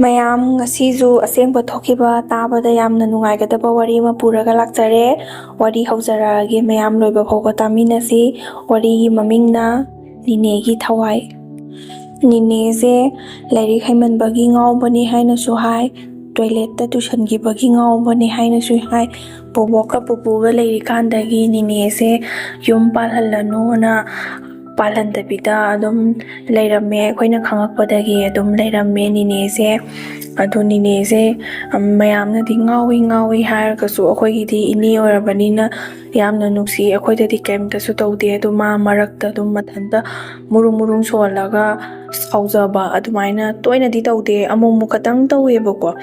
ꯃꯌꯥꯝ ꯉꯁꯤꯁꯨ ꯑꯁꯦꯡꯕ ꯊꯣꯛꯈꯤꯕ ꯇꯥꯕꯗ ꯌꯥꯝꯅ ꯅꯨꯡꯉꯥꯏꯒꯗꯕ ꯋꯥꯔꯤ ꯑꯃ ꯄꯨꯔꯒ ꯂꯥꯛꯆꯔꯦ꯫ ꯋꯥꯔꯤ ꯍꯧꯖꯔꯛꯑꯒꯦ, ꯃꯌꯥꯝ ꯂꯣꯏꯕ ꯐꯥꯎꯕ ꯇꯥꯃꯤꯟꯅꯁꯤ꯫ ꯋꯥꯔꯤꯒꯤ ꯃꯃꯤꯡꯅ ꯅꯦꯅꯦꯒꯤ ꯊꯋꯥꯏ꯫ ꯅꯦꯅꯦꯁꯦ ꯂꯥꯏꯔꯤꯛ ꯍꯩꯃꯟꯕꯒꯤ ꯉꯥꯎꯕꯅꯤ ꯍꯥꯏꯅꯁꯨ ꯍꯥꯏ, ꯇꯣꯏꯂꯦꯠꯇ ꯇꯨꯁꯟꯈꯤꯕꯒꯤ ꯉꯥꯎꯕꯅꯤ ꯍꯥꯏꯅꯁꯨ ꯍꯥꯏ꯫ ꯕꯣꯕꯣꯛꯀ ꯄꯨꯄꯨꯒ ꯂꯩꯔꯤꯀꯥꯟꯗꯒꯤ ꯅꯦꯅꯦꯁꯦ ꯌꯨꯝ ꯄꯥꯜꯍꯜꯂꯅꯨꯅ ꯄꯥꯜꯍꯟꯗꯕꯤꯗ ꯑꯗꯨꯝ ꯂꯩꯔꯝꯃꯦ꯫ ꯑꯩꯈꯣꯏꯅ ꯈꯪꯉꯛꯄꯗꯒꯤ ꯑꯗꯨꯝ ꯂꯩꯔꯝꯃꯦ ꯅꯦꯅꯦꯁꯦ꯫ ꯑꯗꯣ ꯅꯦꯅꯦꯁꯦ ꯃꯌꯥꯝꯅꯗꯤ ꯉꯥꯎꯏ ꯍꯥꯏꯔꯒꯁꯨ ꯑꯩꯈꯣꯏꯒꯤꯗꯤ ꯏꯅꯦ ꯑꯣꯏꯔꯕꯅꯤꯅ ꯌꯥꯝꯅ ꯅꯨꯡꯁꯤ, ꯑꯩꯈꯣꯏꯗꯗꯤ ꯀꯩꯝꯇꯁꯨ ꯇꯧꯗꯦ꯫ ꯑꯗꯣ ꯃꯥ ꯃꯔꯛꯇ ꯑꯗꯨꯝ ꯃꯊꯟꯇ ꯃꯨꯔꯨꯝ ꯁꯣꯜꯂꯒ ꯁꯥꯎꯖꯕ ꯑꯗꯨꯃꯥꯏꯅ ꯇꯣꯏꯅꯗꯤ ꯇꯧꯗꯦ, ꯑꯃꯨꯛ ꯈꯛꯇꯪ ꯇꯧꯋꯦꯕꯀꯣ꯫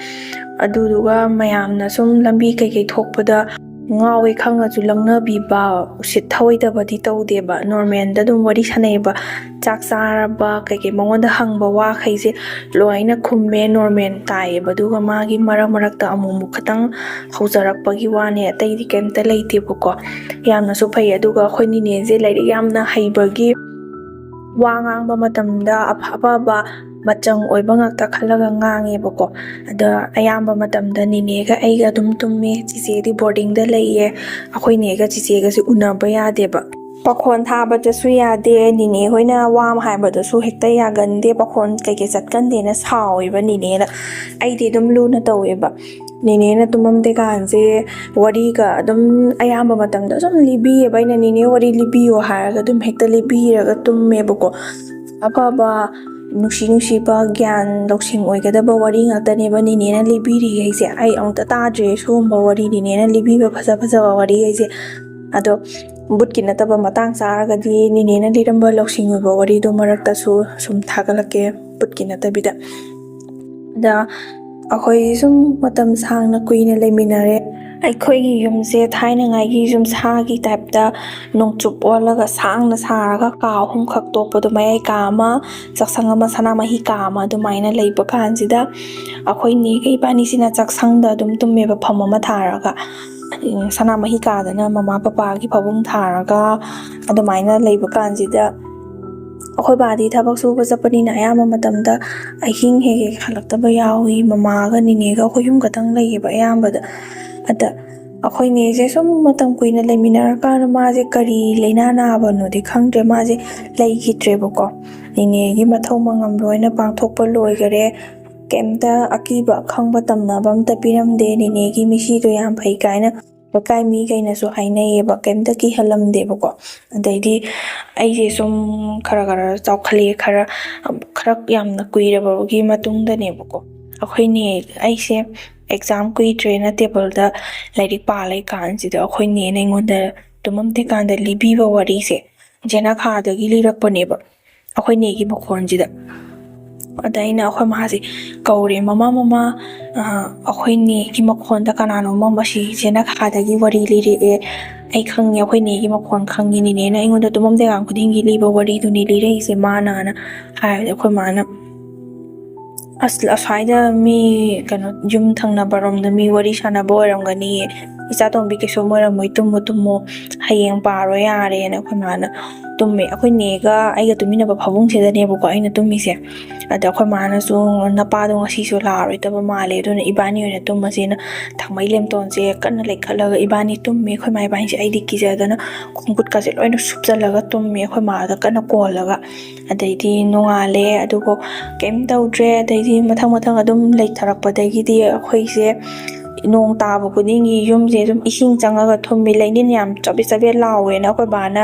ꯑꯗꯨꯗꯨꯒ ꯃꯌꯥꯝꯅ ꯁꯨꯝ ꯂꯝꯕꯤ ꯀꯩꯀꯩ ꯊꯣꯛꯄꯗ ꯉꯥꯎꯋꯦ ꯈꯪꯉꯁꯨ ꯂꯪꯅꯕꯤꯕ, ꯎꯁꯤꯠ ꯊꯑꯣꯏꯗꯕꯗꯤ ꯇꯧꯗꯦꯕ, ꯅꯣꯔꯃꯦꯜꯗ ꯑꯗꯨم ꯋꯥꯔꯤ ꯁꯥꯟꯅꯩꯑꯕ꯫ ꯆꯥꯛ ꯆꯥꯔꯕ ꯀꯩꯀꯩ ꯃꯉꯣꯟꯗ ꯍꯪꯕ ꯋꯥꯈꯩꯁꯦ ꯂꯣꯏꯅ ꯈꯨꯝꯃꯦ, ꯅꯣꯔꯃꯦꯜ ꯇꯥꯏꯌꯦꯕ꯫ ꯑꯗꯨꯒ ꯃꯥꯒꯤ ꯃꯔꯛꯇ ꯑꯃꯨꯛ ꯈꯛꯇꯪ ꯍꯧꯖꯔꯛꯄꯒꯤ ꯋꯥꯅꯦ, ꯑꯇꯩꯗꯤ ꯀꯩꯝꯇ ꯂꯩꯇꯦꯕꯀꯣ꯫ ꯌꯥꯝꯅꯁꯨ ꯐꯩ꯫ ꯑꯗꯨꯒ ꯑꯩꯈꯣꯏ ꯅꯤꯅꯦꯁꯦ ꯂꯥꯏꯔꯤꯛ ꯌꯥꯝꯅ ꯍꯩꯕꯒꯤ ꯋꯥ ꯉꯥꯡꯕ ꯃꯇꯝꯗ ꯑꯐꯕ ꯃꯆꯪ ꯑꯣꯏꯕ ꯉꯥꯛꯇ ꯈꯜꯂꯒ ꯉꯥꯡꯉꯦꯕꯀꯣ꯫ ꯑꯗ ꯑꯌꯥꯝꯕ ꯃꯇꯝꯗ ꯅꯤꯅꯦꯒ ꯑꯩꯒ ꯑꯗꯨꯝ ꯇꯨꯝꯃꯦ꯫ ꯆꯤꯆꯦꯗꯤ ꯕꯣꯔꯗꯤꯡꯗ ꯂꯩꯌꯦ꯫ ꯑꯩꯈꯣꯏ ꯅꯦꯒ ꯆꯤꯆꯦꯒꯁꯦ ꯎꯅꯕ ꯌꯥꯗꯦꯕ, ꯄꯥꯈꯣꯟ ꯊꯥꯕꯗꯁꯨ ꯌꯥꯗꯦ꯫ ꯅꯤꯅꯦ ꯍꯣꯏꯅ ꯋꯥ ꯑꯃ ꯍꯥꯏꯕꯗꯁꯨ ꯍꯦꯛꯇ ꯌꯥꯒꯟꯗꯦ, ꯄꯥꯈꯣꯟ ꯀꯩꯀꯩ ꯆꯠꯀꯟꯗꯦꯅ ꯁꯥꯎꯋꯦꯕ ꯅꯤꯅꯦꯅ꯫ ꯑꯩꯗꯤ ꯑꯗꯨꯝ ꯂꯨꯅ ꯇꯧꯋꯦꯕ꯫ ꯅꯤꯅꯦꯅ ꯇꯨꯝꯃꯝꯗꯦꯀꯥꯟꯁꯦ ꯋꯥꯔꯤꯒ ꯑꯗꯨꯝ ꯑꯌꯥꯝꯕ ꯃꯇꯝꯗ ꯁꯨꯝ ꯂꯤꯕꯤꯌꯦꯕ꯫ ꯑꯩꯅ ꯅꯤꯅꯦ ꯋꯥꯔꯤ ꯂꯤꯕꯤꯌꯣ ꯍꯥꯏꯔꯒ ꯑꯗꯨꯝ ꯍꯦꯛꯇ ꯂꯤꯕꯤꯔꯒ ꯇꯨꯝꯃꯦꯕꯀꯣ꯫ ꯑꯐꯕ ꯅꯨꯡꯁꯤꯕ ꯒ꯭ꯌꯥꯟ ꯂꯧꯁꯤꯡ ꯑꯣꯏꯒꯗꯕ ꯋꯥꯔꯤ ꯉꯥꯛꯇꯅꯦꯕ ꯅꯤꯅꯦꯅ ꯂꯤꯕꯤꯔꯤꯈꯩꯁꯦ꯫ ꯑꯩ ꯑꯃꯨꯛꯇ ꯇꯥꯗ꯭ꯔꯤ ꯁꯤꯒꯨꯝꯕ ꯋꯥꯔꯤ, ꯅꯤꯅꯦꯅ ꯂꯤꯕꯤꯕ ꯐꯖꯕ ꯋꯥꯔꯤꯈꯩꯁꯦ꯫ ꯑꯗꯣ ꯕꯨꯠꯀꯤ ꯅꯠꯇꯕ ꯃꯇꯥꯡ ꯆꯥꯔꯒꯗꯤ ꯅꯤꯅꯦꯅ ꯂꯤꯔꯝꯕ ꯂꯧꯁꯤꯡ ꯑꯣꯏꯕ ꯋꯥꯔꯤꯗꯣ ꯃꯔꯛꯇꯁꯨ ꯁꯨꯝ ꯊꯥꯒꯠꯂꯛꯀꯦ, ꯕꯨꯠꯀꯤ ꯅꯠꯇꯕꯤꯗ꯫ ꯑꯗ ꯑꯩꯈꯣꯏ ꯁꯨꯝ ꯃꯇꯝ ꯁꯥꯡꯅ ꯀꯨꯏꯅ ꯂꯩꯃꯤꯟꯅꯔꯦ꯫ ꯑꯩꯈꯣꯏꯒꯤ ꯌꯨꯝꯁꯦ ꯊꯥꯏꯅꯉꯥꯏꯒꯤ ꯌꯨꯝꯁꯥꯒꯤ ꯇꯥꯏꯞꯇ ꯅꯣꯡꯆꯨꯞ ꯑꯣꯜꯂꯒ ꯁꯥꯡꯅ ꯁꯥꯔꯒ ꯀꯥ 3 ꯈꯛ ꯇꯣꯛꯄꯗꯣ, ꯃꯌꯥꯏ ꯀꯥ ꯑꯃ, ꯆꯥꯛꯁꯪ ꯑꯃ, ꯁꯅꯥꯃꯍꯤ ꯀꯥ ꯑꯃ ꯑꯗꯨꯃꯥꯏꯅ ꯂꯩꯕ ꯀꯥꯟꯁꯤꯗ ꯑꯩꯈꯣই ꯅꯦꯒ ꯏꯕꯥꯅꯤꯁꯤꯅ ꯆꯥꯛꯁꯪꯗ ꯑꯗꯨꯝ ꯇꯨꯝꯃꯦꯕ, ꯐꯝ ꯑꯃ ꯊꯥꯔꯒ꯫ ꯁꯅꯥꯃꯍꯤ ꯀꯥꯗꯅ ꯃꯃꯥ ꯄꯄꯥꯒꯤ ꯐꯃꯨꯡ ꯊꯥꯔꯒ ꯑꯗꯨꯃꯥꯏꯅ ꯂꯩꯕ ꯀꯥꯟꯁꯤꯗ ꯑꯩꯈꯣꯏ ꯕꯥꯗꯤ ꯊꯕꯛ ꯁꯨꯕ ꯆꯠꯄꯅꯤꯅ ꯑꯌꯥꯝꯕ ꯃꯇꯝꯗ ꯑꯍꯤꯡ ꯍꯦꯛ ꯍꯜꯂꯛꯇꯕ ꯌꯥꯎꯏ꯫ ꯃꯃꯥꯒ ꯅꯤꯅꯦꯒ ꯑꯩꯈꯣꯏ ꯌꯨꯝ ꯈꯛꯇꯪ ꯂꯩꯌꯦꯕ ꯑꯌꯥꯝꯕꯗ꯫ ꯑꯗ ꯑꯩꯈꯣꯏ ꯅꯦꯁꯦ ꯁꯨꯝ ꯃꯇꯝ ꯀꯨꯏꯅ ꯂꯩꯃꯤꯟꯅꯔꯀꯥꯟꯗ ꯃꯥꯁꯦ ꯀꯔꯤ ꯂꯩꯅꯥ ꯅꯥꯕꯅꯣꯗꯤ ꯈꯪꯗ꯭ꯔꯦ, ꯃꯥꯁꯦ ꯂꯩꯈꯤꯗ꯭ꯔꯦꯕꯀꯣ꯫ ꯅꯤꯅꯦꯒꯤ ꯃꯊꯧ ꯃꯉꯝ ꯂꯣꯏꯅ ꯄꯥꯡꯊꯣꯛꯄ ꯂꯣꯏꯈꯔꯦ꯫ ꯀꯩꯝꯇ ꯑꯀꯤꯕ ꯑꯈꯪꯕ ꯇꯝꯅꯕ ꯑꯝꯇ ꯄꯤꯔꯝꯗꯦ꯫ ꯅꯤꯅꯦꯒꯤ ꯃꯤꯁꯤꯗꯣ ꯌꯥꯝ ꯐꯩ ꯀꯥꯏꯅ ꯂꯩꯀꯥꯏ ꯃꯤꯈꯩꯅꯁꯨ ꯍꯥꯏꯅꯩꯌꯦꯕ, ꯀꯩꯝꯇ ꯀꯤꯍꯜꯂꯝꯗꯦꯕꯀꯣ꯫ ꯑꯗꯩꯗꯤ ꯑꯩꯁꯦ ꯁꯨꯝ ꯈꯔ ꯆꯥꯎꯈꯠꯂꯛꯑꯦ, ꯈꯔ ꯌꯥꯝꯅ ꯀꯨꯏꯔꯕꯒꯤ ꯃꯇꯨꯡꯗꯅꯦꯕꯀꯣ꯫ ꯑꯩꯈꯣꯏꯅꯦ ꯑꯩꯁꯦ ꯑꯦꯛꯖꯥꯝ ꯀꯨꯏꯗ꯭ꯔꯦꯅ ꯇꯦꯕꯜꯗ ꯂꯥꯏꯔꯤꯛ ꯄꯥ ꯂꯩꯀꯥꯟꯁꯤꯗ ꯑꯩꯈꯣꯏ ꯅꯦꯅ ꯑꯩꯉꯣꯟꯗ ꯇꯨꯝꯃꯝꯗꯦꯀꯥꯟꯗ ꯂꯤꯕꯤꯕ ꯋꯥꯔꯤꯁꯦ ꯖꯦꯅꯈꯥꯗꯒꯤ ꯂꯤꯔꯛꯄꯅꯦꯕ, ꯑꯩꯈꯣꯏ ꯅꯦꯒꯤ ꯃꯈꯣꯟꯁꯤꯗ꯫ ꯑꯗ ꯑꯩꯅ ꯑꯩꯈꯣꯏ ꯃꯥꯁꯦ ꯀꯧꯔꯦ, ꯃꯃꯥ ꯑꯩꯈꯣꯏ ꯅꯦꯒꯤ ꯃꯈꯣꯟꯗ ꯀꯅꯥꯅꯣꯃ ꯃꯁꯤ ꯖꯦꯅꯈꯥꯗꯒꯤ ꯋꯥꯔꯤ ꯂꯤꯔꯛꯑꯦ, ꯑꯩ ꯈꯪꯉꯦ, ꯑꯩꯈꯣꯏ ꯅꯦꯒꯤ ꯃꯈꯣꯟ ꯈꯪꯉꯦ, ꯅꯤꯅꯦꯅ ꯑꯩꯉꯣꯟꯗ ꯇꯨꯝꯃꯝꯗꯦꯀꯥꯟ ꯈꯨꯗꯤꯡꯒꯤ ꯂꯤꯕ ꯋꯥꯔꯤꯗꯨꯅꯤ ꯂꯤꯔꯛꯏꯁꯦ ꯃꯥꯅ ꯍꯥꯏꯕꯗ ꯑꯩꯈꯣꯏ ꯃꯥꯅ ꯑꯁ꯭ꯋꯥꯏꯗ ꯃꯤ ꯌꯨꯝ ꯊꯪꯅꯕꯔꯣꯝꯗ ꯃꯤ ꯋꯥꯔꯤ ꯁꯥꯟꯅꯕ ꯑꯣꯏꯔꯝꯒꯅꯤ, ꯏꯆꯥꯇꯣꯝꯕꯤ ꯀꯩꯁꯨꯝ ꯑꯣꯏꯔꯝꯃꯣꯏ, ꯇꯨꯝꯃꯣ ꯍꯌꯦꯡ ꯄꯥꯔꯣ ꯌꯥꯔꯦꯅ ꯑꯩꯈꯣꯏ ꯃꯥꯅ ꯇꯨꯝꯃꯦ꯫ ꯑꯩꯈꯣꯏ ꯅꯦꯒ ꯑꯩꯒ ꯇꯨꯃꯤꯟꯅꯕ ꯐꯃꯨꯡꯁꯤꯗꯅꯦꯕꯀꯣ ꯑꯩꯅ ꯇꯨꯝꯃꯤꯁꯦ꯫ ꯑꯗ ꯑꯩꯈꯣꯏ ꯃꯥꯅꯁꯨ ꯅꯄꯥꯗꯣ ꯉꯁꯤꯁꯨ ꯂꯥꯛꯑꯔꯣꯏꯗꯕ ꯃꯥꯜꯂꯦ, ꯑꯗꯨꯅ ꯏꯕꯥꯅꯤ ꯑꯣꯏꯅ ꯇꯨꯝꯃꯁꯦꯅ ꯊꯥꯡꯃꯩ ꯂꯦꯝꯇꯣꯟꯁꯦ ꯀꯟꯅ ꯂꯩꯈꯠꯂꯒ ꯏꯕꯥꯅꯤ ꯇꯨꯝꯃꯦ꯫ ꯑꯩꯈꯣꯏ ꯃꯥ ꯏꯕꯥꯅꯤꯁꯦ ꯑꯩꯗꯤ ꯀꯤꯖꯗꯅ ꯈꯣꯡꯈꯨꯠꯀꯁꯦ ꯂꯣꯏꯅ ꯁꯨꯞꯆꯜꯂꯒ ꯇꯨꯝꯃꯦ, ꯑꯩꯈꯣꯏ ꯃꯥꯗ ꯀꯟꯅ ꯀꯣꯜꯂꯒ꯫ ꯑꯗꯩꯗꯤ ꯅꯣꯡꯉꯥꯜꯂꯦ, ꯑꯗꯨꯒ ꯀꯩꯝ ꯇꯧꯗ꯭ꯔꯦ꯫ ꯑꯗꯩꯗꯤ ꯃꯊꯪ ꯑꯗꯨꯝ ꯂꯩꯊꯔꯛꯄꯗꯒꯤꯗꯤ ꯑꯩꯈꯣꯏꯁꯦ ꯅꯣꯡ ꯇꯥꯕ ꯈꯨꯗꯤꯡꯒꯤ ꯌꯨꯝꯁꯦ ꯑꯗꯨꯝ ꯏꯁꯤꯡ ꯆꯪꯉꯒ ꯊꯨꯝꯃꯤ, ꯂꯩꯅꯤꯟ ꯌꯥꯝ ꯆꯕꯦꯠ ꯂꯥꯎꯋꯦꯅ ꯑꯩꯈꯣꯏ ꯕꯥꯅ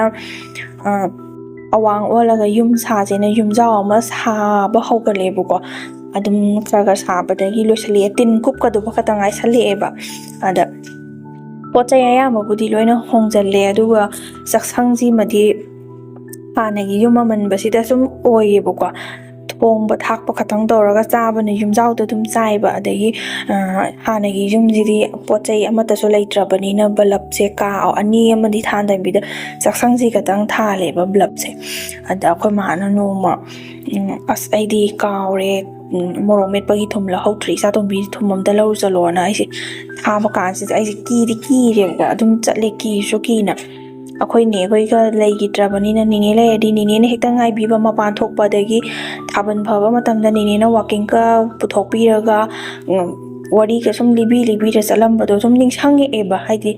ꯑꯋꯥꯡ ꯑꯣꯜꯂꯒ ꯌꯨꯝ ꯁꯥꯁꯦꯅ ꯌꯨꯝꯖꯥꯎ ꯑꯃ ꯁꯥꯕ ꯍꯧꯒꯠꯂꯦꯕꯀꯣ꯫ ꯑꯗꯨꯝ ꯈꯔ ꯁꯥꯕꯗꯒꯤ ꯂꯣꯏꯁꯤꯜꯂꯛꯑꯦ, ꯇꯤꯟ ꯀꯨꯞꯀꯗꯧꯕ ꯈꯛꯇꯪ ꯉꯥꯏꯁꯜꯂꯛꯑꯦꯕ꯫ ꯑꯗ ꯄꯣꯠ ꯆꯩ ꯑꯌꯥꯝꯕꯕꯨꯗꯤ ꯂꯣꯏꯅ ꯍꯣꯡꯖꯜꯂꯦ, ꯑꯗꯨꯒ ꯆꯥꯛꯁꯪꯁꯤꯃꯗꯤ ꯍꯥꯟꯅꯒꯤ ꯌꯨꯝ ꯑꯃꯟꯕꯁꯤꯗ ꯁꯨꯝ ꯑꯣꯏꯌꯦꯕꯀꯣ꯫ ꯊꯣꯡꯕ ꯊꯥꯛꯄ ꯈꯛꯇꯪ ꯇꯧꯔꯒ ꯆꯥꯕꯅ ꯌꯨꯝꯖꯥꯎꯗ ꯑꯗꯨꯝ ꯆꯥꯏꯕ꯫ ꯑꯗꯒꯤ ꯍꯥꯟꯅꯒꯤ ꯌꯨꯝꯁꯤꯗꯤ ꯄꯣꯠ ꯆꯩ ꯑꯃꯠꯇꯁꯨ ꯂꯩꯇ꯭ꯔꯕꯅꯤꯅ ꯕꯂꯞꯁꯦ ꯀꯥ 2 ꯑꯃꯗꯤ ꯊꯥꯟꯗꯕꯤꯗ ꯆꯥꯛꯁꯪꯁꯤ ꯈꯛꯇꯪ ꯊꯥꯜꯂꯦꯕ ꯕꯂꯞꯁꯦ꯫ ꯑꯗ ꯑꯩꯈꯣꯏ ꯃꯥꯅ ꯅꯣꯡꯃ ꯑꯩꯗꯤ ꯀꯥꯎꯔꯦ, ꯃꯣꯔꯣꯛ ꯃꯦꯠꯄꯒꯤ ꯊꯨꯝ ꯂꯧꯍꯧꯗ꯭ꯔꯤ, ꯏꯆꯥꯇꯣꯝꯕꯤ ꯊꯨꯝ ꯑꯝꯇ ꯂꯧꯔꯨ ꯆꯠꯂꯣꯅ ꯑꯩꯁꯦ ꯊꯥꯕ ꯀꯥꯟꯁꯤꯗ ꯑꯩꯁꯦ ꯀꯤꯔꯦꯕꯀꯣ꯫ ꯑꯗꯨꯝ ꯆꯠꯂꯦ ꯀꯤꯁꯨ ꯀꯤꯅ꯫ ꯑꯩꯈꯣꯏ ꯅꯦꯈꯣꯏꯒ ꯂꯩꯈꯤꯗ꯭ꯔꯕꯅꯤꯅ ꯅꯦꯅꯦ ꯂꯩꯔꯗꯤ ꯅꯦꯅꯦꯅ ꯍꯦꯛꯇ ꯉꯥꯏꯕꯤꯕ ꯃꯄꯥꯟ ꯊꯣꯛꯄ, ꯑꯗꯒꯤ ꯊꯥꯕꯜ ꯐꯕ ꯃꯇꯝꯗ ꯅꯦꯅꯦꯅ ꯋꯥꯛꯀꯤꯡꯒ ꯄꯨꯊꯣꯛꯄꯤꯔꯒ ꯋꯥꯔꯤꯒ ꯁꯨꯝ ꯂꯤꯕꯤꯔ ꯆꯠꯂꯝꯕꯗꯣ ꯁꯨꯝ ꯅꯤꯡꯁꯤꯡꯉꯛꯑꯦꯕ. ꯍꯥꯏꯗꯤ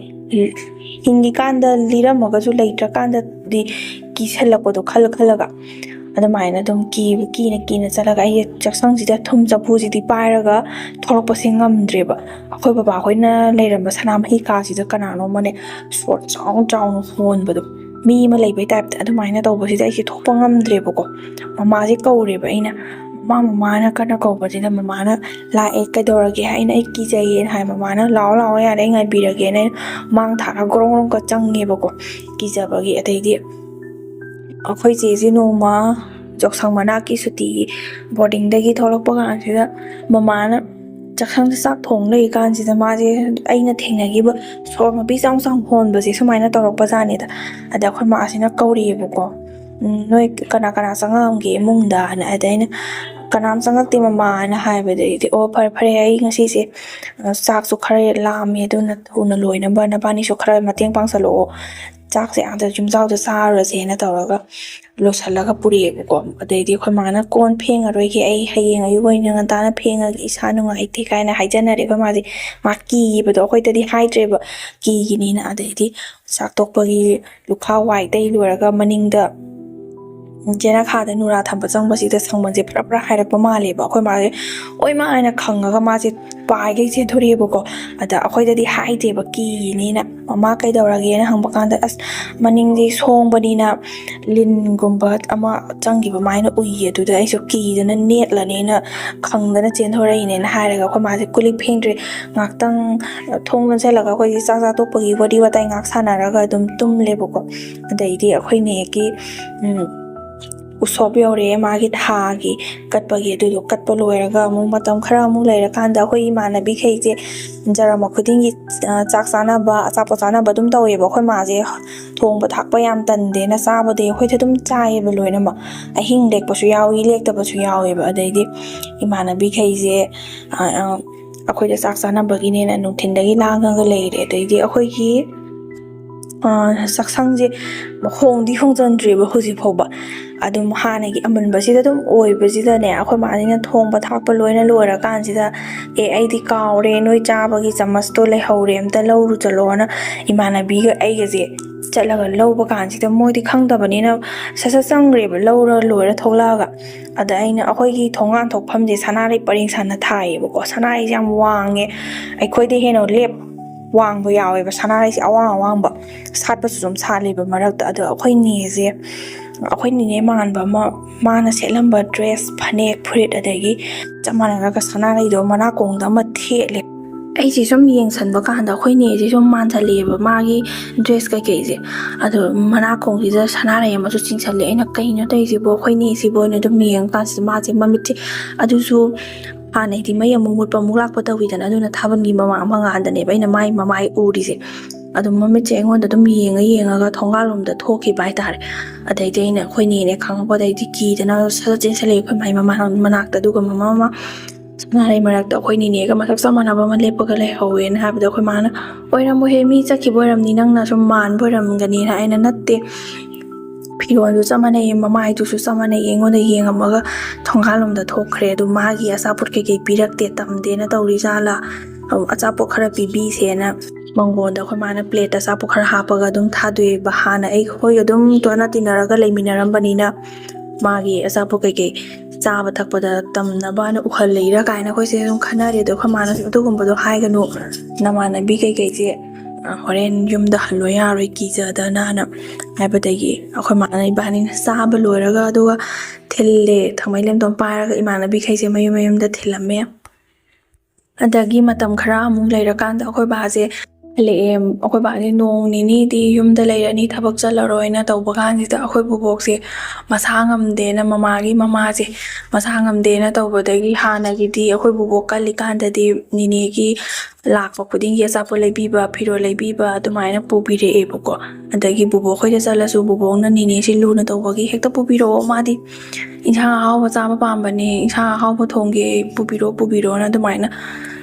ꯍꯤꯡꯉꯤꯀꯥꯟꯗ ꯂꯤꯔꯝꯃꯒꯁꯨ ꯂꯩꯇ꯭ꯔꯀꯥꯟꯗꯗꯤ ꯀꯤꯁꯜꯂꯛꯄꯗꯣ ꯈꯜꯂꯒ ꯑꯗꯨꯃꯥꯏꯅ ꯑꯗꯨꯝ ꯀꯤꯅ ꯆꯠꯂꯒ ꯑꯩ ꯆꯥꯛꯁꯪꯁꯤꯗ ꯊꯨꯝ ꯆꯐꯨꯁꯤꯗꯤ パꯏꯔꯒ ꯊꯣꯛꯂꯛꯄꯁꯦ ꯉꯝꯗ꯭ꯔꯦꯕ. ꯑꯩꯈꯣꯏ ꯕꯕꯥꯍꯣꯏꯅ ꯂꯩꯔꯝꯕ ꯁꯅꯥꯃꯍꯤ ꯀꯥꯁꯤꯗ ꯀꯅꯥꯅꯣꯃꯅꯦ ꯁꯣꯔ ꯆꯥꯎꯅ ꯍꯣꯟꯕꯗꯣ, ꯃꯤ ꯑꯃ ꯂꯩꯕꯩ ꯇꯥꯏꯞꯇ ꯑꯗꯨꯃꯥꯏꯅ ꯇꯧꯕꯁꯤꯗ ꯑꯩꯁꯦ ꯊꯣꯛꯄ ꯉꯝꯗ꯭ꯔꯦꯕꯀꯣ. ꯃꯃꯥꯁꯦ ꯀꯧꯔꯦꯕ ꯑꯩꯅ, ꯃꯃꯥꯅ ꯀꯟꯅ ꯀꯧꯕꯁꯤꯗ ꯃꯃꯥꯅ ꯂꯥꯛꯑꯦ. ꯀꯩꯗꯧꯔꯒꯦ ꯍꯥꯏꯅ ꯑꯩ ꯀꯤꯖꯩꯌꯦꯅ ꯍꯥꯏ. ꯃꯃꯥꯅ ꯂꯥꯛꯑꯣ ꯌꯥꯔꯦ ꯑꯩ ꯉꯥꯏꯕꯤꯔꯒꯦꯅ ꯃꯥꯡ ꯊꯥꯔꯒ ꯒꯣꯔꯣꯡꯒ ꯆꯪꯉꯦꯕꯀꯣ ꯀꯤꯖꯕꯒꯤ. ꯑꯗꯩꯗꯤ ꯑꯩꯈꯣꯏ ꯆꯦꯁꯤ ꯅꯣꯡꯃ ꯌꯥꯎꯁꯪ ꯃꯅꯥꯛꯀꯤ ꯁꯨꯇꯤ ꯕꯣꯔꯗꯤꯡꯗꯒꯤ ꯊꯣꯛꯂꯛꯄ ꯀꯥꯟꯁꯤꯗ ꯃꯃꯥꯅ ꯆꯥꯛꯁꯪꯗ ꯆꯥꯛ ꯊꯣꯡ ꯂꯩ ꯀꯥꯟꯁꯤꯗ ꯃꯥꯁꯦ ꯑꯩꯅ ꯊꯦꯡꯅꯈꯤꯕ ꯁꯣꯔ ꯃꯄꯤ ꯆꯥꯎ ꯍꯣꯟꯕꯁꯦ ꯁꯨꯃꯥꯏꯅ ꯇꯧꯔꯛꯄꯖꯥꯠꯅꯤꯗ. ꯑꯗ ꯑꯩꯈꯣꯏ ꯃꯥꯁꯤꯅ ꯀꯧꯔꯤꯑꯦꯕꯀꯣ, ꯅꯣꯏ ꯀꯅꯥ ꯆꯪꯉꯛꯑꯝꯒꯦ ꯏꯃꯨꯡꯗꯅ. ꯑꯗ ꯑꯩꯅ ꯀꯅꯥꯝ ꯆꯪꯉꯛꯇꯦ ꯃꯃꯥꯅ ꯍꯥꯏꯕꯗꯩꯗꯤ ꯑꯣ ꯐꯔꯦ ꯑꯩ ꯉꯁꯤꯁꯦ ꯆꯥꯛꯁꯨ ꯈꯔ ꯂꯥꯝꯃꯦ, ꯑꯗꯨꯅ ꯊꯨꯅ ꯂꯣꯏꯅꯕ ꯅꯕꯥꯅꯤꯁꯨ ꯈꯔ ꯃꯇꯦꯡ ꯄꯥꯡꯁꯜꯂꯛꯑꯣ, ꯆꯥꯛꯁꯦ ꯑꯥꯗ ꯌꯨꯝꯖꯥꯎꯗ ꯆꯥꯔꯨꯔꯁꯦꯅ ꯇꯧꯔꯒ ꯂꯣꯏꯁꯤꯜꯂꯒ ꯄꯨꯔꯛꯑꯦꯕꯀꯣ. ꯑꯗꯩꯗꯤ ꯑꯩꯈꯣꯏ ꯃꯥꯅ ꯀꯣꯟ ꯐꯦꯡꯉꯔꯣꯏꯒꯦ, ꯑꯩ ꯍꯌꯦꯡ ꯑꯌꯨꯛ ꯑꯣꯏꯅ ꯉꯟꯇꯥꯅ ꯐꯦꯡꯉꯒꯦ, ꯏꯁꯥ ꯅꯨꯡꯉꯥꯏꯇꯦ ꯀꯥꯏꯅ ꯍꯥꯏꯖꯅꯔꯦ. ꯑꯩꯈꯣꯏ ꯃꯥꯁꯦ ꯃꯥ ꯀꯤꯕꯗꯣ, ꯑꯩꯈꯣꯏꯗꯗꯤ ꯍꯥꯏꯗ꯭ꯔꯦꯕ ꯀꯤꯒꯤꯅꯤꯅ. ꯑꯗꯩꯗꯤ ꯆꯥꯛ ꯇꯣꯛꯄꯒꯤ ꯂꯨꯈꯥ ꯋꯥꯏ ꯇꯩ ꯂꯣꯏꯔꯒ ꯃꯅꯤꯡꯗ ꯖꯦꯅꯈꯥꯗ ꯅꯨꯔꯥ ꯊꯝꯕ ꯆꯪꯕꯁꯤꯗ ꯁꯪꯕꯟꯁꯦ ꯐꯔꯥ ꯍꯥꯏꯔꯛꯄ ꯃꯥꯜꯂꯦꯕ. ꯑꯩꯈꯣꯏ ꯃꯥꯁꯦ ꯑꯣꯏ ꯃꯥ ꯍꯥꯏꯅ ꯈꯪꯉꯒ ꯃꯥꯁꯦ ꯄꯥꯏꯒꯩ ꯆꯦꯟꯊꯣꯔꯛꯑꯦꯕꯀꯣ. ꯑꯗ ꯑꯩꯈꯣꯏꯗꯗꯤ ꯍꯥꯏꯗꯦꯕ ꯀꯤꯅꯤꯅ. ꯃꯃꯥ ꯀꯩꯗꯧꯔꯒꯦꯅ ꯍꯪꯕ ꯀꯥꯟꯗ ꯑꯁ ꯃꯅꯤꯡꯁꯦ ꯁꯣꯡꯕꯅꯤꯅ ꯂꯤꯟꯒꯨꯝꯕ ꯑꯃ ꯆꯪꯈꯤꯕ ꯃꯥꯏꯅ ꯎꯏꯌꯦ, ꯑꯗꯨꯗ ꯑꯩꯁꯨ ꯀꯤꯗꯅ ꯅꯦꯠꯂꯅꯦꯅ ꯈꯪꯗꯅ ꯆꯦꯟꯊꯣꯔꯛꯏꯅꯦꯅ ꯍꯥꯏꯔꯒ ꯑꯩꯈꯣꯏ ꯃꯥꯁꯦ ꯀꯨꯂꯤꯛ ꯐꯦꯡꯗ꯭ꯔꯦ. ꯉꯥꯏꯍꯥꯛꯇꯪ ꯊꯣꯡ ꯂꯣꯟꯁꯤꯜꯂꯒ ꯑꯩꯈꯣꯏꯁꯦ ꯆꯥꯛ ꯆꯥꯇꯣꯛꯄꯒꯤ ꯋꯥꯔꯤ ꯋꯥꯇꯥꯏ ꯉꯥꯏꯍꯥꯛ ꯁꯥꯟꯅꯔꯒ ꯑꯗꯨꯝ ꯇꯨꯝꯂꯦꯕꯀꯣ. ꯑꯗꯩꯗꯤ ꯑꯩꯈꯣꯏꯅꯦꯒꯤ ꯎꯁꯣꯞ ꯌꯧꯔꯛꯑꯦ, ꯃꯥꯒꯤ ꯊꯥꯒꯤ ꯀꯠꯄꯒꯤ. ꯑꯗꯨꯗꯣ ꯀꯠꯄ ꯂꯣꯏꯔꯒ ꯑꯃꯨꯛ ꯃꯇꯝ ꯈꯔ ꯑꯃꯨꯛ ꯂꯩꯔꯀꯥꯟꯗ ꯑꯩꯈꯣꯏ ꯏꯃꯥꯟꯅꯕꯤꯈꯩꯁꯦ ꯖꯔꯃ ꯈꯨꯗꯤꯡꯒꯤ ꯆꯥꯛ ꯆꯥꯅꯕ, ꯑꯆꯥꯄꯣꯠ ꯆꯥꯅꯕ ꯑꯗꯨꯝ ꯇꯧꯋꯦꯕ. ꯑꯩꯈꯣꯏ ꯃꯥꯁꯦ ꯊꯣꯡꯕ ꯊꯥꯛꯄ ꯌꯥꯝ ꯇꯟꯗꯦꯅ ꯆꯥꯕꯗꯤ ꯑꯩꯈꯣꯏꯗ ꯑꯗꯨꯝ ꯆꯥꯏꯌꯦꯕ ꯂꯣꯏꯅꯃꯛ. ꯑꯍꯤꯡ ꯂꯦꯛꯄꯁꯨ ꯌꯥꯎꯏ, ꯂꯦꯛꯇꯕꯁꯨ ꯌꯥꯎꯋꯦꯕ. ꯑꯗꯩꯗꯤ ꯏꯃꯥꯟꯅꯕꯤꯈꯩꯁꯦ ꯑꯩꯈꯣꯏꯗ ꯆꯥꯛ ꯆꯥꯅꯕꯒꯤꯅꯦꯅ ꯅꯨꯡꯊꯤꯟꯗꯒꯤ ꯂꯥꯡꯉꯒ ꯂꯩꯔꯦ. ꯑꯗꯩꯗꯤ ꯑꯩꯈꯣꯏꯒꯤ ꯆꯥꯛꯁꯪꯁꯦ ꯍꯣꯡꯗꯤ ꯍꯣꯡꯖꯤꯟꯗ꯭ꯔꯤꯕ ꯍꯧꯖꯤꯛ ꯐꯥꯎꯕ. ꯑꯗꯨꯝ ꯍꯥꯟꯅꯒꯤ ꯑꯃꯟꯕꯁꯤꯗ ꯑꯗꯨꯝ ꯑꯣꯏꯕꯁꯤꯗꯅꯦ ꯑꯩꯈꯣꯏ ꯃꯥꯁꯤꯅ ꯊꯣꯡꯕ ꯊꯥꯛꯄ ꯂꯣꯏꯅ ꯂꯣꯏꯔꯀꯥꯟꯁꯤda ꯑꯩꯗꯤ ꯀꯥꯎꯔꯦ, ꯅꯣꯏ ꯆꯥꯕꯒꯤ ꯆꯃꯁꯇꯣ ꯂꯩꯍꯧꯔꯦ, ꯑꯝꯇ ꯂꯧꯔꯨ ꯆꯠꯂꯣꯅ ꯏꯃꯥꯟꯅꯕꯤꯒ ꯑꯩꯒꯁꯦ ꯆꯠꯂꯒ ꯂꯧꯕ ꯀꯥꯟꯁꯤꯗ ꯃꯣꯏꯗꯤ ꯈꯪꯗꯕꯅꯤꯅ ꯁꯠ ꯆꯪꯈ꯭ꯔꯦꯕ ꯂꯧꯔ ꯂꯣꯏꯔ ꯊꯣꯛꯂꯛꯑꯒ. ꯑꯗ ꯑꯩꯅ ꯑꯩꯈꯣꯏꯒꯤ ꯊꯣꯡꯒꯥꯟ ꯊꯣꯛꯐꯝꯁꯦ ꯁꯅꯥꯔꯩ ꯄꯔꯦꯡ ꯁꯥꯟꯅ ꯊꯥꯏꯌꯦꯕꯀꯣ. ꯁꯅꯥꯔꯩꯁꯦ ꯌꯥꯝ ꯋꯥꯡꯉꯦ, ꯑꯩꯈꯣꯏꯗ ꯍꯦꯟꯅ ꯋꯥꯡꯕ ꯌꯥꯎꯋꯦꯕ ꯁꯅꯥꯔꯩꯁꯦ, ꯑꯋꯥꯡꯕ ꯁꯥꯠꯄꯁꯨ ꯑꯗꯨꯝ ꯁꯥꯠꯂꯦꯕ ꯃꯔꯛꯇ. ꯑꯗꯣ ꯑꯩꯈꯣꯏ ꯅꯦꯁꯦ, ꯑꯩꯈꯣꯏ ꯅꯦꯅꯦ ꯃꯥꯟꯕ ꯑꯃ, ꯃꯥꯅ ꯁꯦꯠꯂꯝꯕ ꯗ꯭ꯔꯦꯁ, ꯐꯅꯦꯛ ꯐꯨꯔꯤꯠ ꯑꯗꯒꯤ ꯆꯞ ꯃꯥꯟꯅꯔꯒ ꯁꯅꯥꯔꯩꯗꯣ ꯃꯅꯥꯀꯣꯡꯗ ꯑꯃ ꯊꯦꯠꯂꯦ. ꯑꯩꯁꯦ ꯁꯨꯝ ꯌꯦꯡꯁꯟꯕ ꯀꯥꯟꯗ ꯑꯩꯈꯣꯏ ꯅꯦꯁꯦ ꯁꯨꯝ ꯃꯥꯟꯁꯜꯂꯛꯑꯦꯕ ꯃꯥꯒꯤ ꯗ꯭ꯔꯦꯁ ꯀꯩꯀꯩꯁꯦ. ꯑꯗꯣ ꯃꯅꯥꯀꯣꯡꯁꯤꯗ ꯁꯅꯥꯔꯩ ꯑꯃꯁꯨ ꯆꯤꯡꯁꯜꯂꯦ. ꯑꯩꯅ ꯀꯩꯅꯣ ꯇꯧꯔꯤꯁꯤꯕꯣ ꯑꯩꯈꯣꯏ ꯅꯦꯁꯤꯕꯨ ꯑꯣꯏꯅ ꯑꯗꯨꯝ ꯌꯦꯡꯉ ꯀꯥꯟꯁꯤꯗ ꯃꯥꯁꯦ ꯃꯃꯤꯠꯁꯦ, ꯑꯗꯨꯁꯨ ꯍꯥꯟꯅꯩꯗꯤ ꯃꯩ ꯑꯃꯨꯛ ꯃꯨꯠꯄ ꯑꯃꯨꯛ ꯂꯥꯛꯄ ꯇꯧꯋꯤꯗꯅ, ꯑꯗꯨꯅ ꯊꯥꯕꯜꯒꯤ ꯃꯉꯥꯟꯗꯅꯦꯕ ꯑꯩꯅ ꯃꯥꯏ ꯃꯃꯥꯏ ꯎꯔꯤꯁꯦ. ꯑꯗꯨꯝ ꯃꯃꯤꯠꯁꯦ ꯑꯩꯉꯣꯟꯗ ꯑꯗꯨꯝ ꯌꯦꯡꯉꯒ ꯊꯣꯡꯒꯥꯜꯂꯣꯝꯗ ꯊꯣꯛꯈꯤꯕ ꯍꯥꯏꯇꯥꯔꯦ. ꯑꯗꯩꯗꯤ ꯑꯩꯅ ꯑꯩꯈꯣꯏ ꯅꯦꯅꯦ ꯈꯪꯉꯛꯄꯗꯩꯗꯤ ꯀꯤꯗꯅ ꯁꯠ ꯆꯦꯟꯁꯜꯂꯛꯑꯦ ꯑꯩꯈꯣꯏ ꯃꯥꯏ ꯃꯅꯥꯛꯇ. ꯑꯗꯨꯒ ꯃꯃꯥ ꯁꯅꯥꯔꯩ ꯃꯔꯛꯇ ꯑꯩꯈꯣꯏ ꯅꯦꯅꯦꯒ ꯃꯁꯛ ꯆꯞ ꯃꯥꯟꯅꯕ ꯑꯃ ꯂꯦꯞꯄꯒ ꯂꯩꯍꯧꯋꯦꯅ ꯍꯥꯏꯕꯗ ꯑꯩꯈꯣꯏ ꯃꯥꯅ ꯑꯣꯏꯔꯝꯃꯣꯏꯍꯦ, ꯃꯤ ꯆꯠꯈꯤꯕ ꯑꯣꯏꯔꯝꯅꯤ, ꯅꯪꯅ ꯁꯨꯝ ꯃꯥꯟꯕ ꯑꯣꯏꯔꯝꯒꯅꯤꯅ. ꯑꯩꯅ ꯅꯠꯇꯦ, ꯐꯤꯔꯣꯜꯁꯨ ꯆꯞ ꯃꯥꯟꯅꯩ, ꯃꯃꯥꯏꯗꯨꯁꯨ ꯆꯞ ꯃꯥꯟꯅꯩ, ꯑꯩꯉꯣꯟꯗ ꯌꯦꯡꯉꯝꯃꯒ ꯊꯣꯡꯒꯥꯜꯂꯣꯝꯗ ꯊꯣꯛꯈ꯭ꯔꯦ. ꯑꯗꯨ ꯃꯥꯒꯤ ꯑꯆꯥꯄꯣꯠ ꯀꯩꯀꯩ ꯄꯤꯔꯛꯇꯦ, ꯇꯝꯗꯦꯅ ꯇꯧꯔꯤ ꯖꯥꯠꯂꯥ, ꯑꯆꯥꯄꯣꯠ ꯈꯔ ꯄꯤꯕꯤꯁꯦꯅ ꯃꯪꯒꯣꯟꯗ ꯑꯩꯈꯣই ꯃꯥꯅ ꯄ꯭ꯂꯦꯠꯇ ꯑꯆꯥꯄꯣꯠ ꯈꯔ ꯍꯥꯞꯄꯒ ꯑꯗꯨꯝ ꯊꯥꯗꯣꯛꯑꯦꯕ. ꯍꯥꯟꯅ ꯑꯩꯈꯣꯏ ꯑꯗꯨꯝ ꯇꯣꯠꯅ ꯇꯤꯟꯅꯔꯒ ꯂꯩꯃꯤꯟꯅꯔꯝꯕꯅꯤꯅ ꯃꯥꯒꯤ ꯑꯆꯥꯄꯣꯠ ꯀꯩꯀꯩ ꯆꯥꯕ ꯊꯛꯄꯗ ꯇꯝꯅꯕꯅ ꯎꯍꯜꯂꯤꯔꯥ ꯀꯥꯏꯅ ꯑꯩꯈꯣꯏꯁꯦ ꯑꯗꯨꯝ ꯈꯟꯅꯔꯦ. ꯑꯗꯣ ꯑꯩꯈꯣꯏ ꯃꯥꯅꯁꯨ ꯑꯗꯨꯒꯨꯝꯕꯗꯣ ꯍꯥꯏꯒꯅꯨ, ꯅꯃꯥꯟꯅꯕꯤ ꯀꯩꯀꯩꯁꯦ ꯍꯣꯔꯦꯟ ꯌꯨꯝꯗ ꯍꯜꯂꯣ ꯌꯥꯔꯣꯏ ꯀꯤꯖꯗꯅꯅ ꯍꯥꯏꯕꯗꯒꯤ ꯑꯩꯈꯣꯏ ꯃꯥꯅ ꯏꯕꯥꯅꯤꯅ ꯆꯥꯕ ꯂꯣꯏꯔꯒ ꯑꯗꯨꯒ ꯊꯤꯜꯂꯦ. ꯊꯥꯡꯃꯩꯂꯦꯝꯗꯣꯝ ꯄꯥꯏꯔꯒ ꯏꯃꯥꯟꯅꯕꯤꯈꯩꯁꯦ ꯃꯌꯨꯝꯗ ꯊꯤꯜꯂꯝꯃꯦ. ꯑꯗꯒꯤ ꯃꯇꯝ ꯈꯔ ꯑꯃꯨꯛ ꯂꯩꯔꯀꯥꯟꯗ ꯑꯩꯈꯣꯏ ꯕꯥꯁꯦ ꯍꯜꯂꯛꯑꯦ. ꯑꯩꯈꯣꯏ ꯕꯥꯁꯦ ꯅꯣꯡ ꯅꯤꯅꯤꯗꯤ ꯌꯨꯝꯗ ꯂꯩꯔꯅꯤ, ꯊꯕꯛ ꯆꯠꯂꯔꯣꯏꯅ ꯇꯧꯕ ꯀꯥꯟꯁꯤꯗ ꯑꯩꯈꯣই ꯕꯨꯕꯣꯛꯁꯦ ꯃꯁꯥ ꯉꯝꯗꯦꯅ, ꯃꯃꯥꯒꯤ ꯃꯃꯥꯁꯦ ꯃꯁꯥ ꯉꯝꯗꯦꯅ ꯇꯧꯕꯗꯒꯤ ꯍꯥꯟꯅꯒꯤꯗꯤ ꯑꯩꯈꯣꯏ ꯕꯨꯕꯣꯛ ꯀꯜꯂꯤꯀꯥꯟꯗꯗꯤ ꯅꯤꯅꯦꯒꯤ ꯂꯥꯛꯄ ꯈꯨꯗꯤꯡꯒꯤ ꯑꯆꯥꯄꯣꯠ ꯂꯩꯕꯤꯕ, ꯐꯤꯔꯣꯜ ꯂꯩꯕꯤꯕ ꯑꯗꯨꯃꯥꯏꯅ ꯄꯨꯕꯤꯔꯛꯑꯦꯕꯀꯣ. ꯑꯗꯒꯤ ꯕꯨꯕꯣꯛꯈꯣꯏꯗ ꯆꯠꯂꯁꯨ ꯕꯨꯕꯣꯛꯅ ꯅꯤꯅꯦꯁꯤ ꯂꯨꯅ ꯇꯧꯕꯒꯤ ꯍꯦꯛꯇ ꯄꯨꯕꯤꯔꯛꯑꯣ, ꯃꯥꯗꯤ ꯏꯟꯁꯥꯡ ꯑꯍꯥꯎꯕ ꯆꯥꯕ ꯄꯥꯝꯕꯅꯦ, ꯏꯟꯁꯥꯡ ꯑꯍꯥꯎꯕ ꯊꯣꯡꯒꯦ ꯄꯨꯕꯤꯔꯣꯅ ꯑꯗꯨꯃꯥꯏꯅ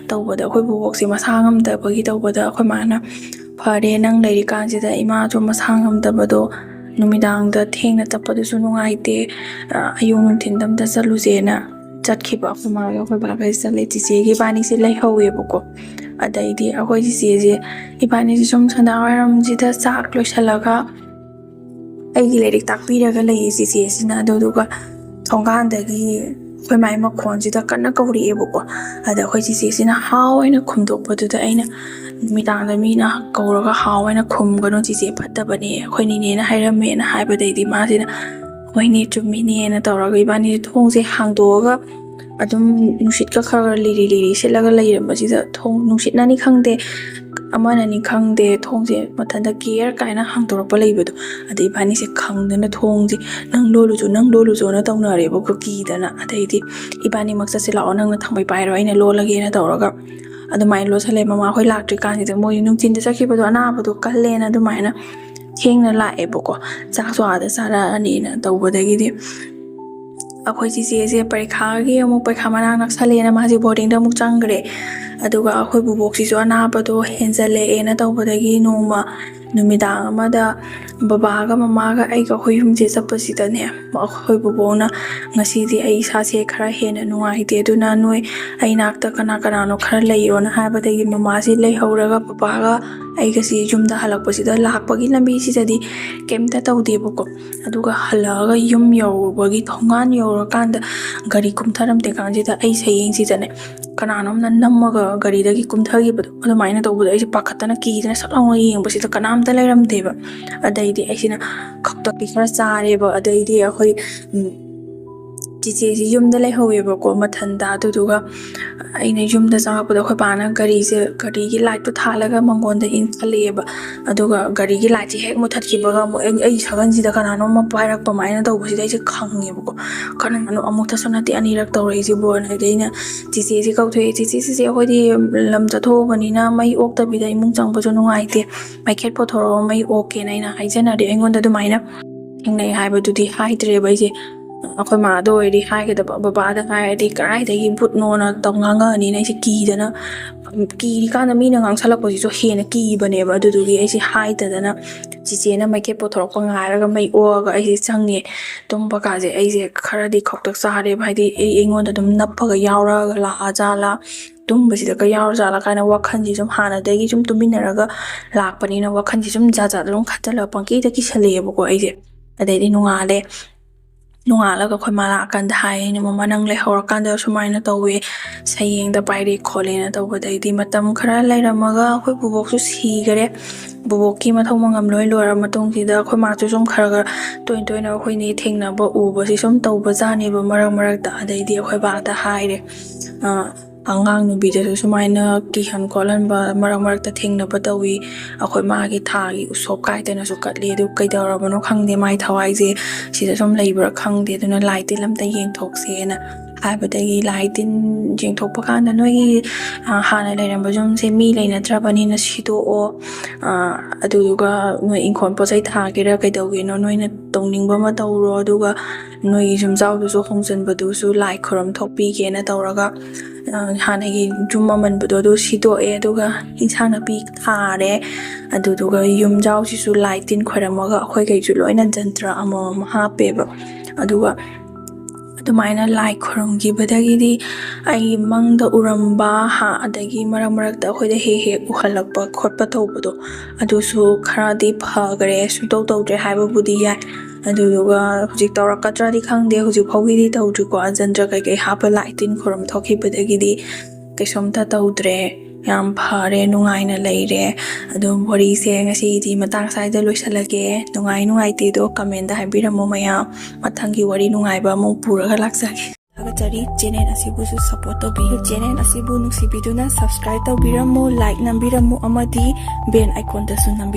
ꯇꯧꯕꯗ ꯑꯩꯈꯣꯏ ꯕꯨꯕꯣꯛꯁꯦ ꯃꯁꯥ ꯉꯝꯗꯕꯒꯤ ꯇꯧꯕꯗ ꯑꯩꯈꯣꯏ ꯃꯥꯅ ꯐꯔꯦ ꯅꯪ ꯂꯩꯔꯤꯀꯥꯟꯁꯤꯗ ꯏꯃꯥꯁꯨ ꯃꯁꯥ ꯉꯝꯗꯕꯗꯣ ꯅꯨꯃꯤꯗꯥꯡꯗ ꯊꯦꯡꯅ ꯆꯠꯄꯗꯨꯁꯨ ꯅꯨꯡꯉꯥꯏꯇꯦ ꯑꯌꯨꯛ ꯅꯨꯡꯊꯤꯟꯗ ꯑꯝꯇ ꯆꯠꯂꯨꯁꯦꯅ ꯆꯠꯈꯤꯕ ꯑꯩꯈꯣꯏ ꯃꯥꯒ ꯑꯩꯈꯣꯏ ꯕꯥꯒ ꯆꯠꯂꯦ ꯆꯤꯆꯦꯒꯤ ꯏꯕꯥꯅꯤꯁꯦ ꯂꯩꯍꯧꯋꯦꯕꯀꯣ ꯑꯗꯩꯗꯤ ꯑꯩꯈꯣꯏ ꯆꯤꯆꯦꯁꯦ ꯏꯕꯥꯅꯤꯁꯦ ꯁꯨꯝ ꯁꯟꯗꯥꯋꯥꯏꯔꯝꯁꯤꯗ ꯆꯥꯛ ꯂꯣꯏꯁꯜꯂꯒ ꯑꯩꯒꯤ ꯂꯥꯏꯔꯤꯛ ꯇꯥꯛꯄꯤꯔꯒ ꯂꯩꯌꯦ ꯆꯤꯆꯦꯁꯤꯅ ꯑꯗꯨꯗꯨꯒ ꯊꯣꯡꯒꯥꯟꯗꯒꯤ ꯑꯩꯈꯣꯏ ꯃꯥꯏ ꯃꯈꯣꯟꯁꯤꯗ ꯀꯟꯅ ꯀꯧꯔꯛꯑꯦꯕꯀꯣ ꯑꯗ ꯑꯩꯈꯣꯏ ꯆꯤꯆꯦꯁꯤꯅ ꯍꯥꯎ ꯍꯥꯏꯅ ꯈꯨꯝꯗꯣꯛꯄꯗꯨꯗ ꯑꯩꯅ ꯅꯨꯃꯤꯗꯥꯡꯗ ꯃꯤꯅ ꯀꯧꯔꯒ ꯍꯥꯎ ꯍꯥꯏꯅ ꯈꯨꯝꯒꯅꯨ ꯆꯤꯆꯦ ꯐꯠꯇꯕꯅꯦ ꯑꯩꯈꯣꯏ ꯅꯤꯅꯦꯅ ꯍꯥꯏꯔꯝꯃꯦꯅ ꯍꯥꯏꯕꯗꯩꯗꯤ ꯃꯥꯁꯤꯅ ꯍꯣꯏꯅꯦ ꯆꯨꯝꯃꯤꯅꯦꯅ ꯇꯧꯔꯒ ꯏꯕꯥꯅꯤꯁꯦ ꯊꯣꯡꯁꯦ ꯍꯥꯡꯗꯣꯛꯑꯒ ꯑꯗꯨꯝ ꯅꯨꯡꯁꯤꯠꯀ ꯈꯔ ꯂꯤꯔꯤ ꯂꯤꯔꯤ ꯁꯤꯠꯂꯒ ꯂꯩꯔꯝꯕꯁꯤꯗ ꯊꯣꯡ ꯅꯨꯡꯁꯤꯠꯅꯅꯤ ꯈꯪꯗꯦ ꯑꯃꯅꯅꯤ ꯈꯪꯗꯦ ꯊꯣꯡꯁꯦ ꯃꯊꯟꯇ ꯀꯤꯌꯔ ꯀꯥꯏꯅ ꯍꯥꯡꯗꯣꯔꯛꯄ ꯂꯩꯕꯗꯣ ꯑꯗ ꯏꯕꯥꯅꯤꯁꯦ ꯈꯪꯗꯅ ꯊꯣꯡꯁꯦ ꯅꯪ ꯂꯣꯜꯂꯨꯆꯣꯅ ꯇꯧꯅꯔꯦꯕꯀꯣ ꯀꯤꯗꯅ ꯑꯗꯩꯗꯤ ꯏꯕꯥꯅꯤꯃꯛ ꯆꯠꯁꯤ ꯂꯥꯛꯑꯣ ꯅꯪꯅ ꯊꯥꯡꯕꯩ ꯄꯥꯏꯔꯣ ꯑꯩꯅ ꯂꯣꯜꯂꯒꯦꯅ ꯇꯧꯔꯒ ꯑꯗꯨꯃꯥꯏꯅ ꯂꯣꯠꯁꯜꯂꯦ ꯃꯃꯥꯍꯣꯏ ꯂꯥꯛꯇ꯭ꯔꯤꯀꯥꯟꯁꯤꯗ ꯃꯣꯏ ꯅꯨꯡꯊꯤꯟꯗ ꯆꯠꯈꯤꯕꯗꯣ ꯑꯅꯥꯕꯗꯣ ꯀꯜꯂꯦꯅ ꯑꯗꯨꯃꯥꯏꯅ ꯊꯦꯡꯅ ꯂꯥꯛꯑꯦꯕꯀோ ꯆꯥꯛꯁꯨ ꯑꯥꯗ ꯆꯥꯔꯛꯑꯅꯤꯅ ꯇꯧꯕꯗꯒꯤꯗꯤ ꯑꯩꯈꯣꯏ ꯆꯤꯆꯦꯁꯦ ꯄꯩꯈꯥ ꯃꯅꯥꯛ ꯅꯛꯁꯜꯂꯦꯅ ꯃꯥꯁꯦ ꯕꯣꯔꯗꯤꯡꯗ ꯑꯃꯨꯛ ꯆꯪꯈ꯭ꯔꯦ ꯑꯗꯨꯒ ꯑꯩꯈꯣꯏ ꯕꯨꯕꯣꯛꯁꯤꯁꯨ ꯑꯅꯥꯕꯗꯣ ꯍꯦꯟꯖꯜꯂꯛꯑꯦꯅ ꯇꯧꯕꯗꯒꯤ ꯅꯣꯡꯃ ꯅꯨꯃꯤꯗꯥꯡ ꯑꯃꯗ ꯕꯕꯥꯒ ꯃꯃꯥꯒ ꯑꯩꯒ ꯑꯩꯈꯣꯏ ꯌꯨꯝꯁꯦ ꯆꯠꯄꯁꯤꯗꯅꯦ ꯑꯩꯈꯣꯏ ꯕꯨꯕꯣꯛꯅ ꯉꯁꯤꯗꯤ ꯑꯩ ꯏꯁꯥꯁꯦ ꯈꯔ ꯍꯦꯟꯅ ꯅꯨꯡꯉꯥꯏꯇꯦ ꯑꯗꯨꯅ ꯅꯣꯏ ꯑꯩ ꯅꯥꯛꯇ ꯀꯅꯥꯅꯣ ꯈꯔ ꯂꯩꯌꯣꯅ ꯍꯥꯏꯕꯗꯒꯤ ꯃꯃꯥꯁꯤ ꯂꯩꯍꯧꯔꯒ ꯕꯕꯥꯒ ꯑꯩꯒꯁꯤ ꯌꯨꯝꯗ ꯍꯜꯂꯛꯄꯁꯤꯗ ꯂꯥꯛꯄꯒꯤ ꯂꯝꯕꯤꯁꯤꯗꯗꯤ ꯀꯩꯝꯇ ꯇꯧꯗꯦꯕꯀோ ꯑꯗꯨꯒ ꯍꯜꯂꯛꯑꯒ ꯌꯨꯝ ꯌꯧꯕꯒꯤ ꯊꯣꯡꯒꯥꯟ ꯌꯧꯔꯀꯥꯟꯗ ꯒꯥꯔꯤ ꯀꯨꯝꯊꯔꯝꯗꯦ ꯀꯥꯟꯁꯤꯗ ꯑꯩ ꯁꯌꯦꯡꯁꯤꯗꯅꯦ ꯀꯅꯥꯅꯣꯝꯅ ꯅꯝꯃꯒ ꯒꯥꯔꯤꯗꯒꯤ ꯀꯨꯝꯊꯈꯤꯕꯗꯣ ꯑꯗꯨꯃꯥꯏꯅ ꯇꯧꯕꯗꯣ ꯑꯩꯁꯦ ꯄꯥꯈꯠꯇꯅ ꯀꯤꯗꯅ ꯁꯠ ꯂꯥꯎꯅ ꯌꯦꯡꯕꯁꯤꯗ ꯀꯅꯥꯝꯇ ꯂꯩꯔꯝꯗꯦꯕ ꯑꯗꯩꯗꯤ ꯑꯩꯁꯤꯅ ꯈꯛꯇꯛꯇꯤ ꯈꯔ ꯆꯥꯔꯦꯕ ꯑꯗꯩꯗꯤ ꯑꯩꯈꯣꯏ ꯆꯤꯆꯦꯁꯤ ꯌꯨꯝꯗ ꯂꯩꯍꯧꯋꯦꯕꯀꯣ ꯃꯊꯟꯇ ꯑꯗꯨꯗꯨꯒ ꯑꯩꯅ ꯌꯨꯝꯗ ꯆꯪꯉꯛꯄꯗ ꯑꯩꯈꯣꯏ ꯄꯥꯅ ꯒꯥꯔꯤꯒꯤ ꯂꯥꯏꯠꯇꯣ ꯊꯥꯜꯂꯒ ꯃꯪꯒꯣꯟꯗ ꯏꯟꯈꯠꯂꯛꯑꯦꯕ ꯑꯗꯨꯒ ꯒꯥꯔꯤꯒꯤ ꯂꯥꯏꯠꯁꯦ ꯍꯦꯛ ꯃꯨꯠꯊꯠꯈꯤꯕꯒ ꯑꯃꯨꯛ ꯑꯩ ꯁꯒꯟꯁꯤꯗ ꯀꯅꯥꯅꯣꯝꯃ ꯄꯥꯏꯔꯛꯄ ꯃꯥꯏꯅ ꯇꯧꯕꯁꯤꯗ ꯑꯩꯁꯦ ꯈꯪꯉꯦꯕꯀꯣ ꯀꯅꯥꯅꯣ ꯑꯃꯨꯛꯇꯁꯨ ꯅꯠꯇꯦ ꯑꯅꯤꯔꯛ ꯇꯧꯔꯛꯏꯁꯤꯕꯣꯅ ꯑꯗꯩ ꯑꯩꯅ ꯆꯤꯆꯦꯁꯤ ꯀꯧꯊꯣꯛꯑꯦ ꯆꯤꯆꯦ ꯑꯩꯈꯣꯏꯗꯤ ꯂꯝ ꯆꯠꯊꯣꯛꯑꯕꯅꯤꯅ ꯃꯩ ꯑꯣꯛꯇꯕꯤꯗ ꯏꯃꯨꯡ ꯆꯪꯕꯁꯨ ꯅꯨꯡꯉꯥꯏꯇꯦ ꯃꯩꯈꯦꯠ ꯄꯨꯊꯣꯔꯛꯑꯣ ꯃꯩ ꯑꯣꯛꯀꯦꯅ ꯑꯩꯅ ꯍꯥꯏꯖꯅꯔꯦ ꯑꯩꯉꯣꯟꯗ ꯑꯗꯨꯃꯥꯏꯅ ꯊꯦꯡꯅꯩ ꯍꯥꯏꯕꯗꯨꯗꯤ ꯍꯥꯏꯗ꯭ꯔꯦꯕ ꯑꯩꯁꯦ ꯑꯩꯈꯣꯏ マꯗ ꯑꯣꯏꯔꯗꯤ ꯍꯥꯏꯒꯗꯕ ꯕꯕꯥꯗ ꯍꯥꯏꯔꯗꯤ ꯀꯗꯥꯏꯗꯒꯤ ꯚꯨꯠꯅꯣꯅ ꯉꯥꯡꯉꯛꯑꯅꯤꯅ ꯑꯩꯁꯦ ꯀꯤꯔꯤꯀꯥꯟꯗ ꯃꯤꯅ ꯉꯥꯡꯁꯜꯂꯛꯄꯁꯤꯁꯨ ꯍꯦꯟꯅ ꯀꯤꯕꯅꯦꯕ ꯑꯗꯨꯗꯨꯒꯤ ꯑꯩꯁꯦ ꯍꯥꯏꯗꯗꯅ ꯆꯤꯆꯦꯅ ꯃꯩꯈꯦꯠ ꯄꯨꯊꯣꯔꯛꯄ ꯉꯥꯏꯔꯒ ꯃꯩ ꯑꯣꯛꯑꯒ ꯑꯩꯁꯦ ꯆꯪꯉꯦ ꯇꯨꯝꯕ ꯀꯥꯁꯦ ꯑꯩꯁꯦ ꯈꯔꯗꯤ ꯈꯧꯇꯛ ꯆꯥꯔꯦꯕ ꯍꯥꯏꯗꯤ ꯑꯩꯉꯣꯟꯗ ꯑꯗꯨꯝ ꯅꯞꯄꯒ ꯌꯥꯎꯔꯒ ꯂꯥꯛꯑꯖꯥꯠꯂꯥ ꯇꯨꯝꯕꯁꯤꯗꯒ ꯌꯥꯎꯔꯖꯥꯠꯂꯥ ꯀꯥꯏꯅ ꯋꯥꯈꯜꯁꯤ ꯁꯨꯝ ꯍꯥꯟꯅꯗꯒꯤ ꯁꯨꯝ ꯇꯨꯃꯤꯟꯅꯔꯒ ꯂꯥꯛꯄꯅꯤꯅ ꯋꯥꯈꯜꯁꯤ ꯁꯨꯝ ꯖꯥꯠ ꯑꯗꯨꯝ ꯈꯟꯖꯜꯂꯒ ꯄꯪꯀꯤꯗ ꯀꯤꯁꯜꯂꯛꯑꯦꯕꯀꯣ ꯑꯩꯁꯦ ꯑꯗꯩꯗꯤ ꯅꯣꯡꯉꯥꯜꯂꯒ ꯑꯩꯈꯣꯏ ꯃꯥ ꯂꯥꯛꯑꯀꯥꯟꯗ ꯍꯥꯏꯌꯦ ꯃꯃꯥ ꯅꯪ ꯂꯩꯍꯧꯔꯀꯥꯟꯗ ꯁꯨꯃꯥꯏꯅ ꯇꯧꯋꯦ ꯁꯌꯦꯡꯗ ꯄꯥꯏꯔꯦ ꯈꯣꯠꯂꯦꯅ ꯇꯧꯕꯗꯩꯗꯤ ꯃꯇꯝ ꯈꯔ ꯂꯩꯔꯝꯃꯒ ꯑꯩꯈꯣꯏ ꯕꯨꯕꯣꯛꯁꯨ ꯁꯤꯈꯔꯦ ꯕꯨꯕꯣꯛꯀꯤ ꯃꯊꯧ ꯃꯉꯝ ꯂꯣꯏꯔ ꯃꯇꯨꯡꯁꯤꯗ ꯑꯩꯈꯣꯏ ꯃꯥꯁꯨ ꯁꯨꯝ ꯈꯔ ꯇꯣꯏꯅ ꯑꯩꯈꯣꯏꯅꯤ ꯊꯦꯡꯅꯕ ꯎꯕꯁꯤ ꯁꯨꯝ ꯇꯧꯕꯖꯥꯠꯅꯦꯕ ꯃꯔꯛꯇ ꯑꯗꯩꯗꯤ ꯑꯩꯈꯣꯏ ꯕꯥꯗ ꯍꯥꯏꯔꯦ ꯑꯉꯥꯡ ꯅꯨꯕꯤꯗꯁꯨ ꯁꯨꯃꯥꯏꯅ ꯀꯤꯍꯟ ꯈꯣꯠꯍꯟꯕ ꯃꯔꯛꯇ ꯊꯦꯡꯅꯕ ꯇꯧꯋꯤ ꯑꯩꯈꯣꯏ ꯃꯥꯒꯤ ꯊꯥꯒꯤ ꯎꯁꯣꯞ ꯀꯥꯏꯗꯅꯁꯨ ꯀꯠꯂꯤ ꯑꯗꯨ ꯀꯩꯗꯧꯔꯕꯅꯣ ꯈꯪꯗꯦ ꯃꯥꯏ ꯊꯋꯥꯏꯁꯦ ꯁꯤꯗ ꯁꯨꯝ ꯂꯩꯕ꯭ꯔꯥ ꯈꯪꯗꯦ ꯑꯗꯨꯅ ꯂꯥꯏ ꯇꯤꯟ ꯑꯝꯇ ꯌꯦꯡꯊꯣꯛꯁꯦꯅ ꯍꯥꯏꯕꯗꯒꯤ ꯂꯥꯏ ꯇꯤꯟ ꯌꯦꯡꯊꯣꯛꯄ ꯀꯥꯟꯗ ꯅꯣꯏꯒꯤ ꯍꯥꯟꯅ ꯂꯩꯔꯝꯕ ꯌꯨꯝꯁꯦ ꯃꯤ ꯂꯩꯅꯗ꯭ꯔꯕꯅꯤꯅ ꯁꯤꯗꯣꯛꯑꯣ ꯑꯗꯨꯗꯨꯒ ꯅꯣꯏ ꯏꯪꯈꯣꯜ ꯄꯣꯠꯆꯩ ꯊꯥꯒꯦꯔꯥ ꯀꯩꯗꯧꯒꯦꯅꯣ ꯅꯣꯏꯅ ꯇꯧꯅꯤꯡꯕ ꯑꯃ ꯇꯧꯔꯣ ꯑꯗꯨꯒ ꯅꯣꯏꯒꯤ ꯌꯨꯝꯖꯥꯎꯗꯨꯁꯨ ꯍꯣꯡꯖꯤꯟꯕꯗꯨꯁꯨ ꯂꯥꯏ ꯈꯣꯏꯔꯝꯊꯣꯛꯄꯤꯒꯦꯅ ꯇꯧꯔꯒ ꯍꯥꯟꯅꯒꯤ ꯌꯨꯝ ꯑꯃꯟꯕꯗꯣ ꯑꯗꯨ ꯁꯤꯗꯣꯛꯑꯦ ꯑꯗꯨꯒ ꯏꯟꯁꯥꯡ ꯅꯥꯄꯤ ꯊꯥꯔꯦ ꯑꯗꯨꯗꯨꯒ ꯌꯨꯝꯖꯥꯎꯁꯤꯁꯨ ꯂꯥꯏ ꯇꯤꯟ ꯈꯣꯏꯔꯝꯃꯒ ꯑꯩꯈꯣꯏꯈꯩꯁꯨ ꯂꯣꯏꯅ ꯖꯟꯇ꯭ꯔ ꯑꯃꯃꯝ ꯍꯥꯞꯄꯦꯕ ꯑꯗꯨꯒ ꯑꯗꯨꯃꯥꯏꯅ ꯂꯥꯏ ꯈꯣꯏꯔꯝꯈꯤꯕꯗꯒꯤꯗꯤ ꯑꯩ ꯃꯪꯗ ꯎꯔꯝꯕ ꯑꯗꯒꯤ ꯃꯔꯛꯇ ꯑꯩꯈꯣꯏꯗ ꯍꯦꯛ ꯎꯍꯜꯂꯛꯄ ꯈꯣꯠꯄ ꯇꯧꯕꯗꯣ ꯑꯗꯨꯁꯨ ꯈꯔꯗꯤ ꯐꯈ꯭ꯔꯦ ꯁꯨꯡꯇꯧ ꯇꯧꯗ꯭ꯔꯦ ꯍꯥꯏꯕꯕꯨꯗꯤ ꯌꯥꯏ ꯑꯗꯨꯗꯨꯒ ꯍꯧꯖꯤꯛ ꯇꯧꯔꯛꯀꯗ꯭ꯔꯗꯤ ꯈꯪꯗꯦ ꯍꯧꯖꯤꯛ ꯐꯥꯎꯒꯤꯗꯤ ꯇꯧꯗ꯭ꯔꯤꯀꯣ ꯖꯟꯇ꯭ꯔ ꯀꯩꯀꯩ ꯍꯥꯞꯄ ꯂꯥꯏ ꯇꯤꯟ ꯈꯣꯏꯔꯝ ꯊꯣꯛꯈꯤꯕꯗꯒꯤꯗꯤ ꯀꯩꯁꯨꯝꯇ ꯇꯧꯗ꯭ꯔꯦ ꯌꯥꯝ ꯐꯔꯦ ꯅꯨꯡꯉꯥꯏꯅ ꯂꯩꯔꯦ ꯑꯗꯨꯝ ꯋꯥꯔꯤꯁꯦ ꯉꯁꯤꯗꯤ ꯃꯇꯥꯡ ꯁ꯭ꯋꯥꯏꯗ ꯂꯣꯏꯁꯤꯜꯂꯒꯦ ꯅꯨꯡꯉꯥꯏꯇꯦꯗꯣ ꯀꯃꯦꯟꯗ ꯍꯥꯏꯕꯤꯔꯝꯃꯨ ꯃꯌꯥꯝ ꯃꯊꯪꯒꯤ ꯋꯥꯔꯤ ꯅꯨꯡꯉꯥꯏꯕ ꯑꯃꯨꯛ ꯄꯨꯔꯒ ꯂꯥꯛꯆꯒꯦ ꯊꯥꯒꯠꯆꯔꯤ ꯆꯦꯅꯦꯜ ꯑꯁꯤꯕꯨꯁꯨ ꯁꯄꯣꯔꯠ ꯇꯧꯕꯤꯌꯨ ꯆꯦꯅꯦꯜ ꯑꯁꯤꯕꯨ ꯅꯨꯡꯁꯤꯕꯤꯗꯨꯅ ꯁꯕꯁꯀ꯭ꯔꯥꯏꯕ ꯇꯧꯕꯤꯔꯝꯃꯨ ꯂꯥꯏꯛ ꯅꯝꯕꯤꯔꯝꯃꯨ ꯑꯃꯗꯤ ꯕꯦꯜ ꯑꯥꯏꯀꯣꯟꯗꯁꯨ ꯅꯝꯕꯤꯔꯝꯃꯨ